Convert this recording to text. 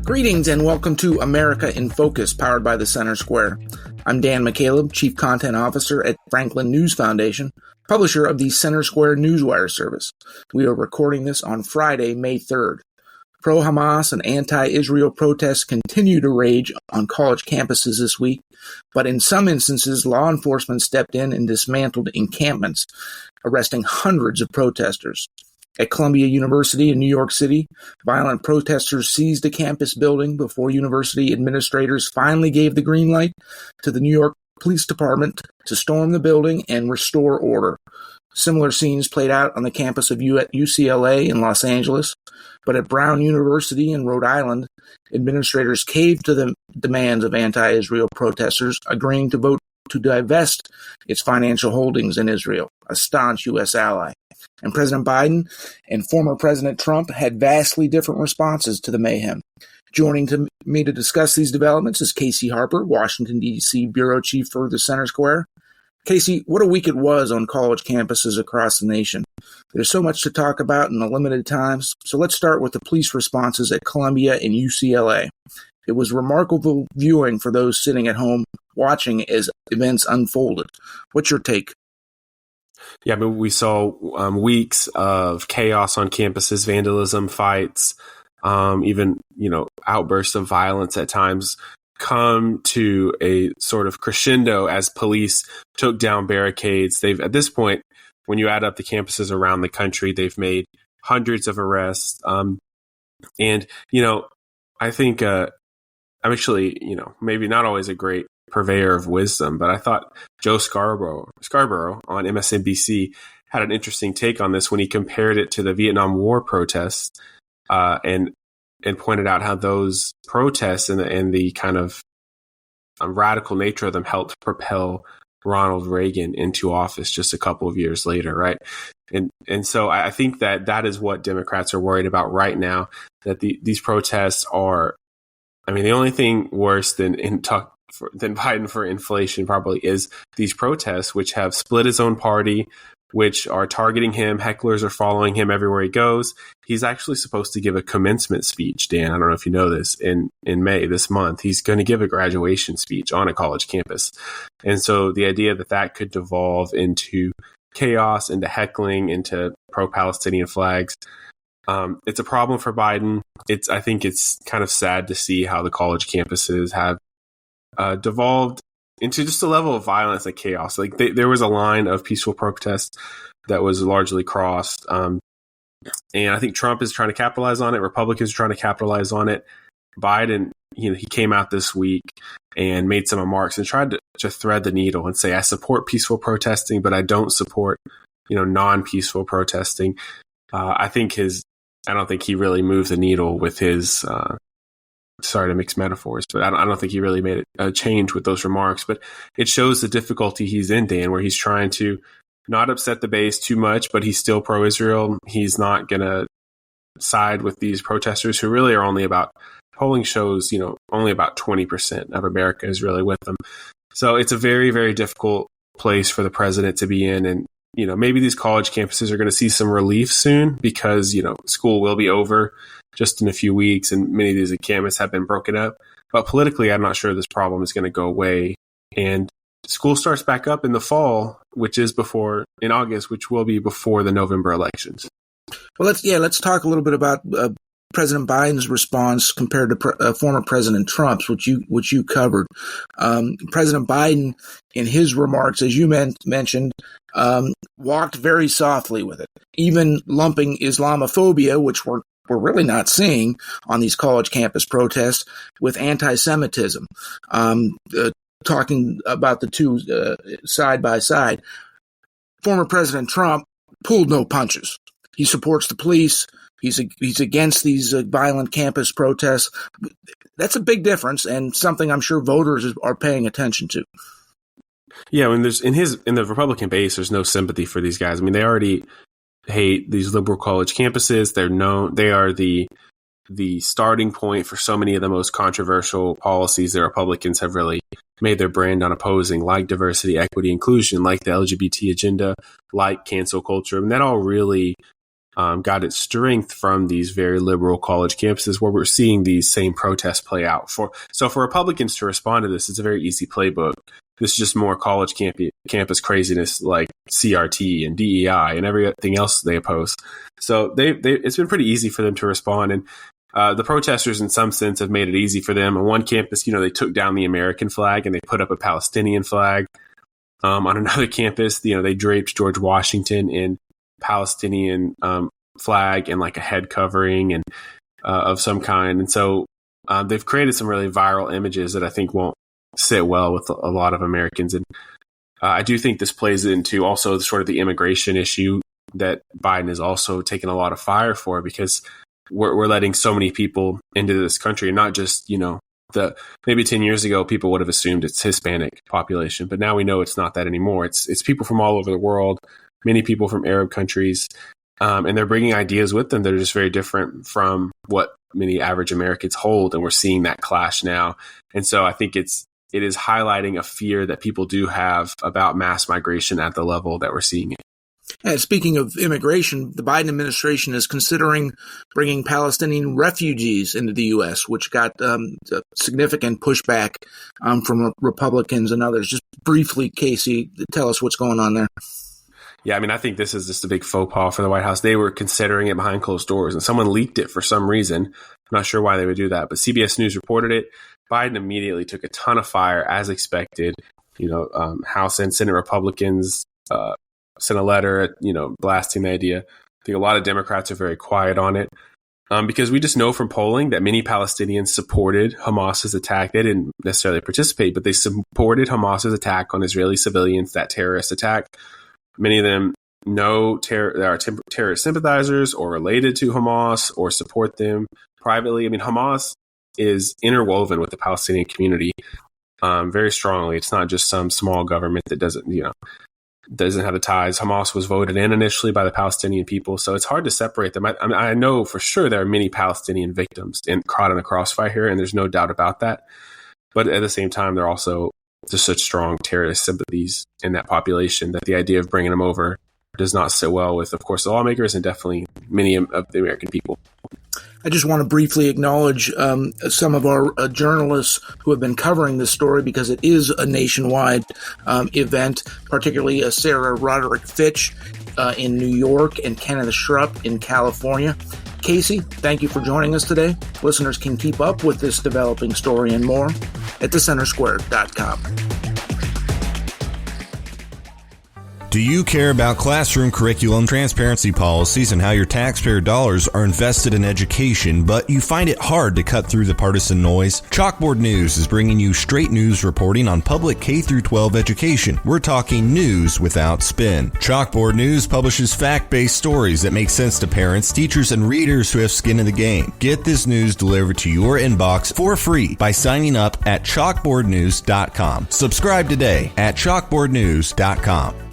Greetings and welcome to America in Focus, powered by the Center Square. I'm Dan McCaleb, Chief Content Officer at Franklin News Foundation, publisher of the Center Square Newswire service. We are recording this on Friday, May 3rd. Pro-Hamas and anti-Israel protests continue to rage on college campuses this week, but in some instances, law enforcement stepped in and dismantled encampments, arresting hundreds of protesters. At Columbia University in New York City, violent protesters seized a campus building before university administrators finally gave the green light to the New York Police Department to storm the building and restore order. Similar scenes played out on the campus of UCLA in Los Angeles, but at Brown University in Rhode Island, administrators caved to the demands of anti-Israel protesters, agreeing to vote to divest its financial holdings in Israel, a staunch U.S. ally. And President Biden and former President Trump had vastly different responses to the mayhem. Joining me to discuss these developments is Casey Harper, Washington, D.C. Bureau Chief for the Center Square. Casey, what a week it was on college campuses across the nation. There's so much to talk about in the limited times, so let's start with the police responses at Columbia and UCLA. It was remarkable viewing for those sitting at home watching as events unfolded. What's your take? Yeah, but we saw weeks of chaos on campuses, vandalism, fights, even, outbursts of violence at times come to a sort of crescendo as police took down barricades. At this point, when you add up the campuses around the country, they've made hundreds of arrests. I think I'm actually, maybe not always a great purveyor of wisdom, but I thought Joe Scarborough on MSNBC had an interesting take on this when he compared it to the Vietnam War protests, and pointed out how those protests and the kind of radical nature of them helped propel Ronald Reagan into office just a couple of years later, right? And so I think that is what Democrats are worried about right now, that these protests are, the only thing worse than Biden for inflation probably is these protests, which have split his own party, which are targeting him. Hecklers are following him everywhere he goes. He's actually supposed to give a commencement speech, Dan. I don't know if you know this, in May this month. He's going to give a graduation speech on a college campus. And so the idea that could devolve into chaos, into heckling, into pro-Palestinian flags, it's a problem for Biden. I think it's kind of sad to see how the college campuses have devolved into just a level of violence and chaos. Like there was a line of peaceful protests that was largely crossed. And I think Trump is trying to capitalize on it. Republicans are trying to capitalize on it. Biden, he came out this week and made some remarks and tried to thread the needle and say, I support peaceful protesting, but I don't support, non-peaceful protesting. I don't think he really moved the needle with his, sorry to mix metaphors, but I don't think he really made a change with those remarks. But it shows the difficulty he's in, Dan, where he's trying to not upset the base too much, but he's still pro-Israel. He's not going to side with these protesters who really are only about, polling shows, only about 20% of America is really with them. So it's a very, very difficult place for the president to be in. And, maybe these college campuses are going to see some relief soon because, school will be over just in a few weeks, and many of these encampments have been broken up. But politically, I'm not sure this problem is going to go away. And school starts back up in the fall, in August, which will be before the November elections. Well, let's talk a little bit about President Biden's response compared to former President Trump's, which you covered. President Biden, in his remarks, as you mentioned, walked very softly with it, even lumping Islamophobia, which we're really not seeing on these college campus protests, with anti-Semitism, talking about the two side by side. Former President Trump pulled no punches. He supports the police. He's against these violent campus protests. That's a big difference, and something I'm sure voters are paying attention to. Yeah, when in the Republican base, there's no sympathy for these guys. They already hate these liberal college campuses. They are the starting point for so many of the most controversial policies that Republicans have really made their brand on opposing, like diversity, equity, inclusion, like the LGBT agenda, like cancel culture. And that all really got its strength from these very liberal college campuses where we're seeing these same protests play out. So for Republicans to respond to this, it's a very easy playbook. This is just more college campus craziness like CRT and DEI and everything else they oppose. So it's been pretty easy for them to respond. And the protesters, in some sense, have made it easy for them. On one campus, they took down the American flag and they put up a Palestinian flag. On another campus, they draped George Washington in Palestinian flag and like a head covering and of some kind. And so they've created some really viral images that I think won't sit well with a lot of Americans. And I do think this plays into also sort of the immigration issue that Biden is also taking a lot of fire for, because we're letting so many people into this country, and not just, maybe 10 years ago, people would have assumed it's Hispanic population, but now we know it's not that anymore. It's people from all over the world, many people from Arab countries, and they're bringing ideas with them that are just very different from what many average Americans hold, and we're seeing that clash now. And so I think it is highlighting a fear that people do have about mass migration at the level that we're seeing it. Speaking of immigration, the Biden administration is considering bringing Palestinian refugees into the U.S., which got significant pushback from Republicans and others. Just briefly, Casey, tell us what's going on there. Yeah, I think this is just a big faux pas for the White House. They were considering it behind closed doors, and someone leaked it for some reason. I'm not sure why they would do that, but CBS News reported it. Biden immediately took a ton of fire, as expected. House and Senate Republicans sent a letter, blasting the idea. I think a lot of Democrats are very quiet on it because we just know from polling that many Palestinians supported Hamas's attack. They didn't necessarily participate, but they supported Hamas's attack on Israeli civilians, that terrorist attack. Many of them know there are terrorist sympathizers or related to Hamas or support them privately. Hamas is interwoven with the Palestinian community very strongly. It's not just some small government that doesn't have the ties. Hamas was voted in initially by the Palestinian people, so it's hard to separate them. I know for sure there are many Palestinian victims caught in the crossfire here, and there's no doubt about that. But at the same time, there are also just such strong terrorist sympathies in that population that the idea of bringing them over does not sit well with, of course, the lawmakers and definitely many of the American people. I just want to briefly acknowledge some of our journalists who have been covering this story, because it is a nationwide event, particularly Sarah Roderick Fitch in New York and Kenneth Schrupp in California. Casey, thank you for joining us today. Listeners can keep up with this developing story and more at thecentersquare.com. Do you care about classroom curriculum, transparency policies, and how your taxpayer dollars are invested in education, but you find it hard to cut through the partisan noise? Chalkboard News is bringing you straight news reporting on public K-12 education. We're talking news without spin. Chalkboard News publishes fact-based stories that make sense to parents, teachers, and readers who have skin in the game. Get this news delivered to your inbox for free by signing up at chalkboardnews.com. Subscribe today at chalkboardnews.com.